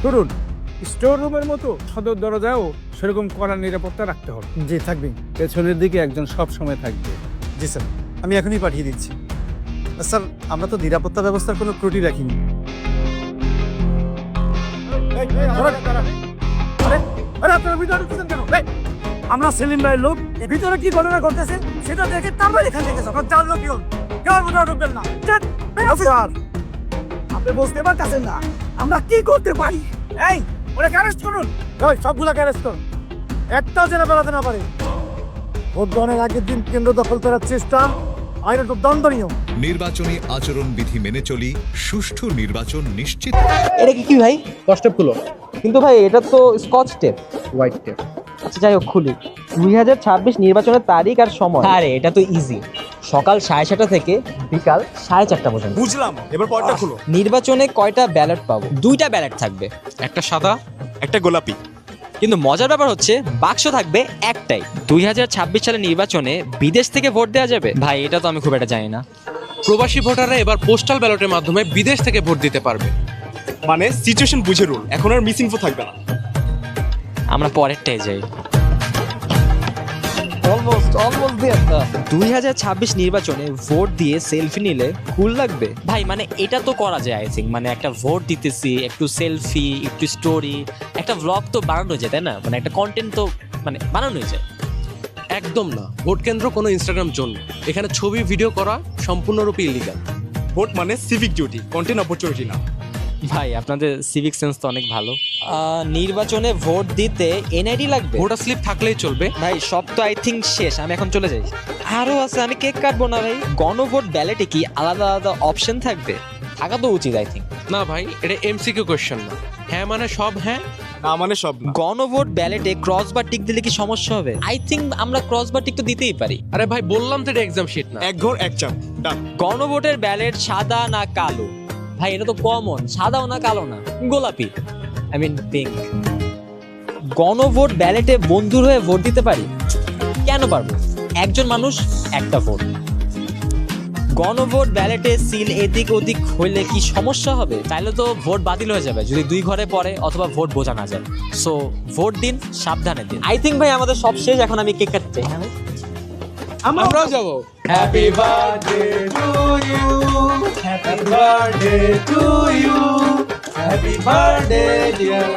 শুনুন, স্টোর রুমের মতো সদর দরজাও সেরকম কড়া নিরাপত্তা রাখতে হবে। জি থাকবেন। পেছনের দিকে একজন সব সময় থাকবে। জি স্যার, আমি এখনই পাঠিয়ে দিচ্ছি। স্যার, আমরা তো নিরাপত্তা ব্যবস্থার কোনো ত্রুটি রাখিনি। আমরা সেলিম ভাইয়ের লোক, ভিতরে কি ঘটনা ঘটতেছে সেটা দেখে তারপর এখান থেকে জানলো কি ঢুকবেন না। আপনি বুঝতে পারতেছেন না আমরা কি করতে পারি। এই ওরা অ্যারেস্ট করুন, সবগুলোকে অ্যারেস্ট করুন, একটাও যেন বেড়াতে না পারে। ভোট গ্রহণের আগের দিন কেন্দ্র দখল করার চেষ্টা আইনত দণ্ডনীয়। নির্বাচনী আচরণ বিধি মেনে চলি, সুষ্ঠু নির্বাচন নিশ্চিত। এটা কি ভাই? কষ্টে খুলো। কিন্তু ভাই এটা তো স্কচ টেপ। White tape. আচ্ছা যাই হোক, খুলি। 2026 নির্বাচনের তারিখ আর সময়। আরে এটা তো ইজি, সকাল 7:30 থেকে বিকাল 4:30 পর্যন্ত। বুঝলাম, এবার পরটা খুলো। নির্বাচনে কয়টা ব্যালট পাবো? 2টা ব্যালট থাকবে, একটা সাদা, একটা গোলাপি। কিন্তু মজার ব্যাপার হচ্ছে বাক্স থাকবে একটাই। 2026 সালের নির্বাচনে বিদেশ থেকে ভোট দেওয়া যাবে? ভাই এটা তো আমি খুব একটা জানি না। প্রবাসী ভোটাররা এবার পোস্টাল ব্যালটের মাধ্যমে বিদেশ থেকে ভোট দিতে পারবে। মানে সিচুয়েশন বুঝে রুল, এখন আর মিস ইনফো থাকবে না। আমরা পরেরটাই যাই। অলমোস্ট 2026 নির্বাচনে ভোট দিয়ে সেলফি নিলে কুল লাগবে ভাই। মানে এটা তো করা যায় আই থিঙ্ক। মানে একটা ভোট দিতেছি, একটু সেলফি, একটু স্টোরি, একটা ব্লগ তো বানানো যায়, তাই না? মানে একটা কন্টেন্ট তো মানে বানানোই যায়। একদম না, ভোট কেন্দ্র কোনো ইনস্টাগ্রাম জোন। এখানে ছবি ভিডিও করা সম্পূর্ণরূপে ইলিগাল। ভোট মানে সিভিক ডিউটি, কন্টেন্ট অপরচুনিটি না। ভাই আপনাদের সিভিক সেন্স তো অনেক ভালো। নির্বাচনে ভোট দিতে এনআইডি লাগবে? ভোটার স্লিপ থাকলেই চলবে। ভাই সব তো আই থিঙ্ক শেষ, আমি এখন চলে যাই। আরো আছে, আমি কেক কাটবো না ভাই। গণভোট ব্যালেটে কি আলাদা আলাদা অপশন থাকবে? থাকা তো উচিত আই থিঙ্ক। না ভাই, এটা এমসিকিউ কোশ্চেন না। হ্যাঁ মানে সব হ্যাঁ, না মানে সব না। গণভোট ব্যালেটে ক্রস বা টিক দিলে কি সমস্যা হবে? আই থিঙ্ক আমরা ক্রস বা টিক তো দিতেই পারি। আরে ভাই বললাম তো এটা এক্সাম শিট না। এক ঘর এক চাপ, ডান। গণভোটের ব্যালেট সাদা না কালো? ভাই এটা তো কমন, সাদাও না কালো না, গোলাপি, আই মিন পিঙ্ক। গণভোট ব্যালেটে বন্ধুর হয়ে ভোট দিতে পারি? কেন পারবো? একজন মানুষ একটা ভোট। গণভোট ব্যালেটে সিল এদিক ওদিক হইলে কি সমস্যা হবে? তাইলে তো ভোট বাতিল হয়ে যাবে যদি 2 ঘরে পড়ে অথবা ভোট বোঝা না যায়। সো ভোট দিন, সাবধানে দিন। আই থিঙ্ক ভাই আমাদের সব শেষ, এখন আমি কেক কাটতে চাই। হ্যাঁ ভাই, আমরাও যাবো। Happy birthday to you, happy birthday to you, happy birthday deer